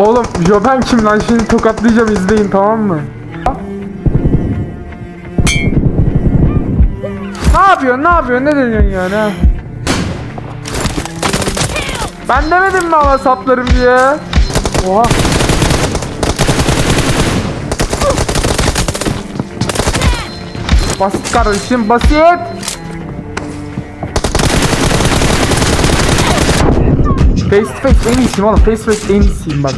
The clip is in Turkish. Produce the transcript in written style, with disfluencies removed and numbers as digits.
Oğlum Joben kim lan, şimdi tokatlayacağım, izleyin tamam mı? Ne yapıyorsun ne deniyorsun yani ha? Ben demedim mi ama saplarım diye? Oha. Basit kardeşim, basit. Face to face en iyisiyim oğlum, face to face en iyisiyim bak.